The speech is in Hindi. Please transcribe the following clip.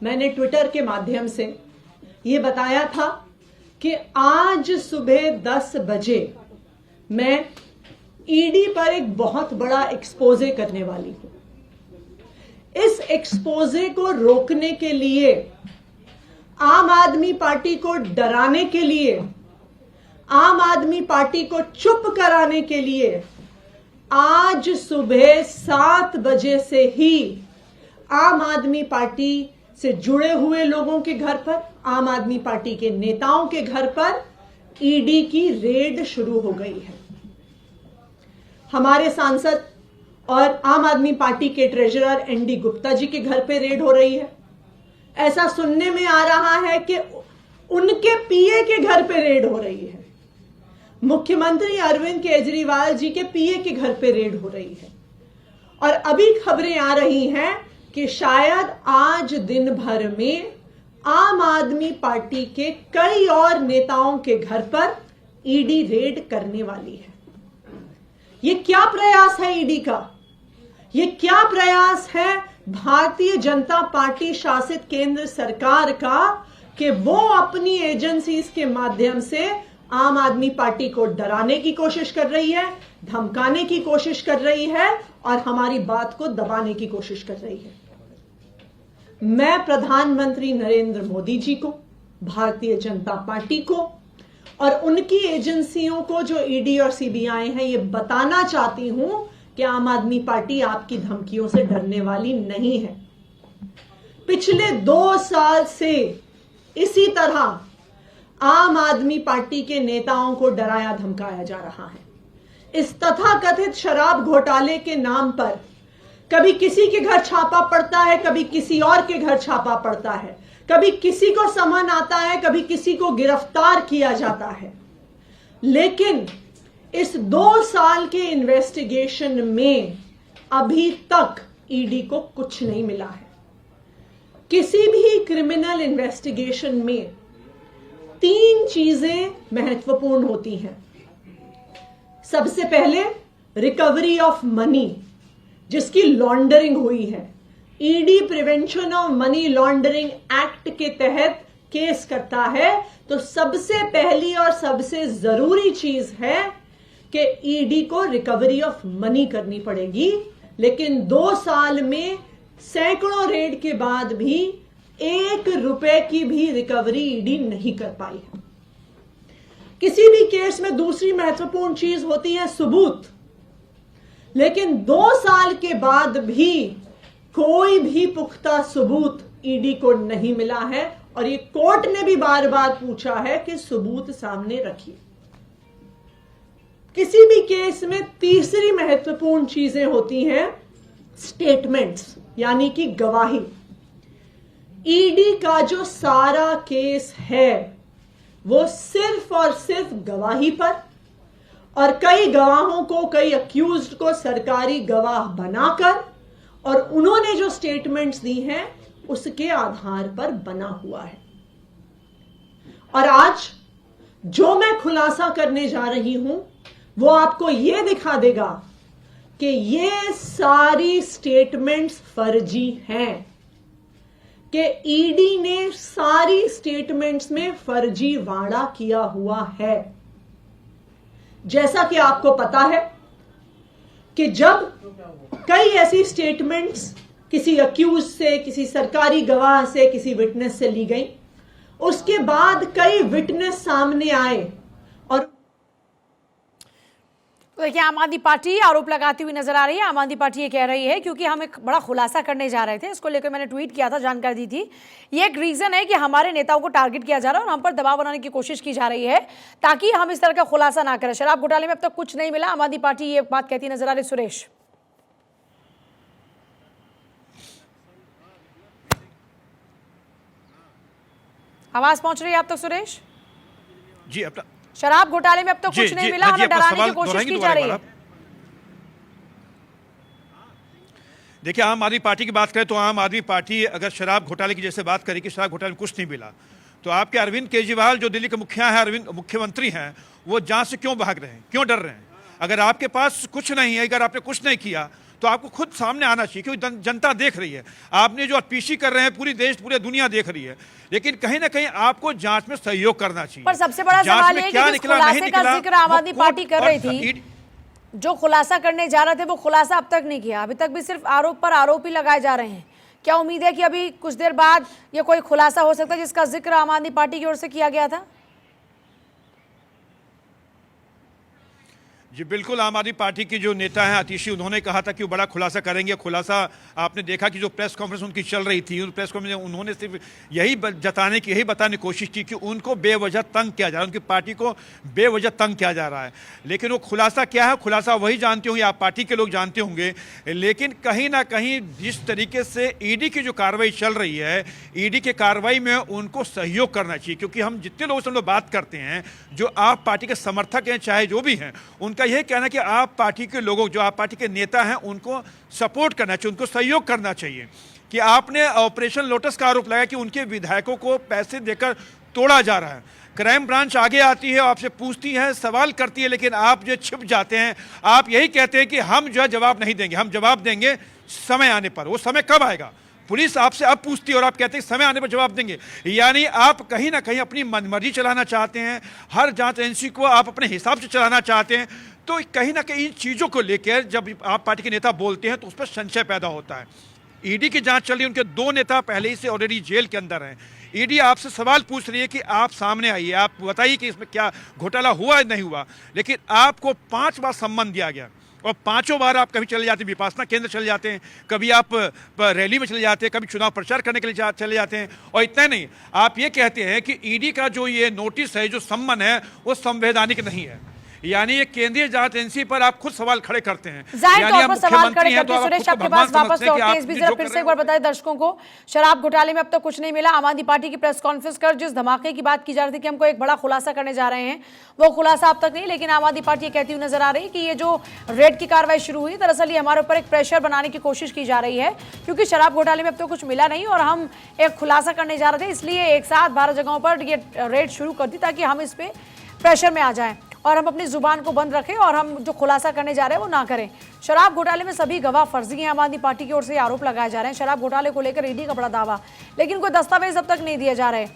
मैंने ट्विटर के माध्यम से ये बताया था कि आज सुबह 10 बजे मैं ईडी पर एक बहुत बड़ा एक्सपोजे करने वाली हूं। इस एक्सपोजे को रोकने के लिए, आम आदमी पार्टी को डराने के लिए, आम आदमी पार्टी को चुप कराने के लिए आज सुबह 7 बजे से ही आम आदमी पार्टी से जुड़े हुए लोगों के घर पर, आम आदमी पार्टी के नेताओं के घर पर ईडी की रेड शुरू हो गई है। हमारे सांसद और आम आदमी पार्टी के ट्रेजरर एनडी गुप्ता जी के घर पे रेड हो रही है। ऐसा सुनने में आ रहा है कि उनके पीए के घर पे रेड हो रही है। मुख्यमंत्री अरविंद केजरीवाल जी के पीए के घर पे रेड हो रही है। और अभी खबरें आ रही हैं कि शायद आज दिन भर में आम आदमी पार्टी के कई और नेताओं के घर पर ईडी रेड करने वाली है। ये क्या प्रयास है ईडी का? ये क्या प्रयास है भारतीय जनता पार्टी शासित केंद्र सरकार का कि वो अपनी एजेंसीज के माध्यम से आम आदमी पार्टी को डराने की कोशिश कर रही है, धमकाने की कोशिश कर रही है और हमारी बात को दबाने की कोशिश कर रही है। मैं प्रधानमंत्री नरेंद्र मोदी जी को, भारतीय जनता पार्टी को और उनकी एजेंसियों को जो ईडी और सीबीआई हैं, ये बताना चाहती हूं कि आम आदमी पार्टी आपकी धमकियों से डरने वाली नहीं है। पिछले 2 साल से इसी तरह आम आदमी पार्टी के नेताओं को डराया धमकाया जा रहा है। इस तथाकथित शराब घोटाले के नाम पर कभी किसी के घर छापा पड़ता है, कभी किसी और के घर छापा पड़ता है, कभी किसी को समन आता है, कभी किसी को गिरफ्तार किया जाता है। लेकिन इस 2 साल के इन्वेस्टिगेशन में अभी तक ईडी को कुछ नहीं मिला है। किसी भी क्रिमिनल इन्वेस्टिगेशन में 3 चीजें महत्वपूर्ण होती हैं। सबसे पहले रिकवरी ऑफ मनी, जिसकी लॉन्ड्रिंग हुई है। ED prevention of money laundering act के तहत केस करता है तो सबसे पहली और सबसे जरूरी चीज है कि ईडी को रिकवरी ऑफ मनी करनी पड़ेगी। लेकिन 2 साल में सैकड़ों रेड के बाद भी 1 रुपए की भी रिकवरी ईडी नहीं कर पाई है। किसी भी केस में दूसरी महत्वपूर्ण चीज होती है सबूत। लेकिन 2 साल के बाद भी कोई भी पुख्ता सबूत ईडी को नहीं मिला है और ये कोर्ट ने भी बार बार पूछा है कि सबूत सामने रखिए। किसी भी केस में तीसरी महत्वपूर्ण चीजें होती हैं स्टेटमेंट्स, यानी कि गवाही। ईडी का जो सारा केस है वो सिर्फ और सिर्फ गवाही पर और कई गवाहों को, कई अक्यूज्ड को सरकारी गवाह बनाकर और उन्होंने जो स्टेटमेंट्स दी हैं उसके आधार पर बना हुआ है। और आज जो मैं खुलासा करने जा रही हूं वो आपको यह दिखा देगा कि ये सारी स्टेटमेंट्स फर्जी हैं, कि ईडी ने सारी स्टेटमेंट्स में फर्जीवाड़ा किया हुआ है। जैसा कि आपको पता है कि जब कई ऐसी स्टेटमेंट्स किसी अक्यूज से, किसी सरकारी गवाह से, किसी विटनेस से ली गई, उसके बाद कई विटनेस सामने आए और तो देखिए आम आदमी पार्टी आरोप लगाती हुई नजर आ रही है। आम आदमी पार्टी ये कह रही है क्योंकि हम एक बड़ा खुलासा करने जा रहे थे, इसको लेकर मैंने ट्वीट किया था, जानकारी दी थी। ये एक रीजन है कि हमारे नेताओं को टारगेट किया जा रहा है और हम पर दबाव बनाने की कोशिश की जा रही है ताकि हम इस तरह का खुलासा ना करें। शराब घोटाले में अब तक कुछ नहीं मिला, आम आदमी पार्टी ये बात कहती नजर आ रही। सुरेश, आवाज पहुंच रही है आप तक? सुरेश जी, अपना शराब घोटाले में अब तक कुछ नहीं मिला, हमें डराने की कोशिश की जा रही है। देखिए, आम आदमी पार्टी की बात करें तो आम आदमी पार्टी अगर शराब घोटाले की जैसे बात करी कि शराब घोटाले में कुछ नहीं मिला, तो आपके अरविंद केजरीवाल जो दिल्ली के मुख्यमंत्री हैं, वो जांच से क्यों भाग रहे हैं, क्यों डर रहे हैं? अगर आपके पास कुछ नहीं है, अगर आपने कुछ नहीं किया तो आपको खुद सामने आना चाहिए, क्योंकि जनता देख रही है आपने जो पीसी कर रहे हैं, पूरी दुनिया देख रही है। लेकिन कहीं ना कहीं आपको जांच में सहयोग करना चाहिए। पर सबसे बड़ा सवाल है कि जिस खुलासे का जिक्र आम आदमी पार्टी कर रही थी, जो खुलासा करने जा रहे थे वो खुलासा अब तक नहीं किया, अभी तक भी सिर्फ आरोप पर आरोप ही लगाए जा रहे हैं। क्या उम्मीद है कि अभी कुछ देर बाद ये कोई खुलासा हो सकता है जिसका जिक्र आम आदमी पार्टी की ओर से किया गया था? जी बिल्कुल, आम आदमी पार्टी की जो नेता हैं आतिशी, उन्होंने कहा था कि वो बड़ा खुलासा करेंगे। खुलासा आपने देखा कि जो प्रेस कॉन्फ्रेंस उनकी चल रही थी, उन प्रेस कॉन्फ्रेंस में उन्होंने सिर्फ यही बताने की कोशिश की कि उनको बेवजह तंग किया जा रहा है, उनकी पार्टी को बेवजह तंग किया जा रहा है। लेकिन वो खुलासा क्या है, खुलासा वही जानते होंगे, आप पार्टी के लोग जानते होंगे। लेकिन कहीं ना कहीं जिस तरीके से ईडी की जो कार्रवाई चल रही है, ईडी के कार्रवाई में उनको सहयोग करना चाहिए, क्योंकि हम जितने लोगों से हम लोग बात करते हैं जो आप पार्टी के समर्थक हैं चाहे जो भी हैं, उनका यही कहना है कि आप पार्टी के लोगों, जो आप पार्टी के नेता हैं, उनको सपोर्ट करना चाहिए, उनको सहयोग करना चाहिए। कि आपने ऑपरेशन लोटस का आरोप लगाया कि उनके विधायकों को पैसे देकर तोड़ा जा रहा है। क्राइम ब्रांच आगे आती है, आपसे पूछती है, सवाल करती है, लेकिन आप जो छिप जाते हैं, आप यही कहते हैं कि हम जो है जवाब नहीं देंगे, हम जवाब देंगे समय आने पर। वो समय कब आएगा? पुलिस आपसे अब पूछती है और आप कहते हैं समय आने पर जवाब देंगे। यानी आप कहीं ना कहीं अपनी मनमर्जी चलाना चाहते हैं, हर जांच एजेंसी को आप अपने हिसाब से चलाना चाहते हैं। तो कहीं ना कहीं इन चीज़ों को लेकर जब आप पार्टी के नेता बोलते हैं तो उस पर संशय पैदा होता है। ईडी की जांच चल रही है, उनके 2 नेता पहले ही से ऑलरेडी जेल के अंदर हैं। ईडी आपसे सवाल पूछ रही है कि आप सामने आइए, आप बताइए कि इसमें क्या घोटाला हुआ या नहीं हुआ। लेकिन आपको 5 बार सम्मन दिया गया और 5 बार आप कभी चले जाते हैं विपासना केंद्र चले जाते हैं, कभी आप रैली में चले जाते हैं, कभी चुनाव प्रचार करने के लिए चले जाते हैं। और इतना नहीं, आप ये कहते हैं कि ईडी का जो ये नोटिस है, जो सम्मन है, वो संवैधानिक नहीं है। यानी ये केंद्रीय जांच एजेंसी पर आप खुद सवाल खड़े करते हैं। जाहिर तौर पर सवाल खड़े करते हैं। सुरेश, आपके पास वापस लौटते हैं। इस बीच फिर से एक बार बताएं दर्शकों को, शराब घोटाले में अब तक कुछ नहीं मिला। आम आदमी पार्टी की प्रेस कॉन्फ्रेंस कर जिस धमाके की बात की जा रही थी कि हमको एक बड़ा खुलासा करने जा रहे हैं, वो खुलासा अब तक नहीं। लेकिन आम आदमी पार्टी ये कहती हुई नजर आ रही है कि ये जो रेड की कार्रवाई शुरू हुई, दरअसल ये हमारे ऊपर एक प्रेशर बनाने की कोशिश की जा रही है, क्योंकि शराब घोटाले में अब तक कुछ मिला नहीं और हम एक खुलासा करने जा रहे थे, इसलिए एक साथ 12 जगहों पर ये रेड शुरू कर दी ताकि हम इस पे प्रेशर में आ जाएं और हम अपनी जुबान को बंद रखें और हम जो खुलासा करने जा रहे हैं वो ना करें। शराब घोटाले में सभी गवाह फर्जी हैं। आम आदमी पार्टी की ओर से आरोप लगाए जा रहे हैं शराब घोटाले को लेकर ईडी का बड़ा दावा, लेकिन कोई दस्तावेज अब तक नहीं दिए जा रहे।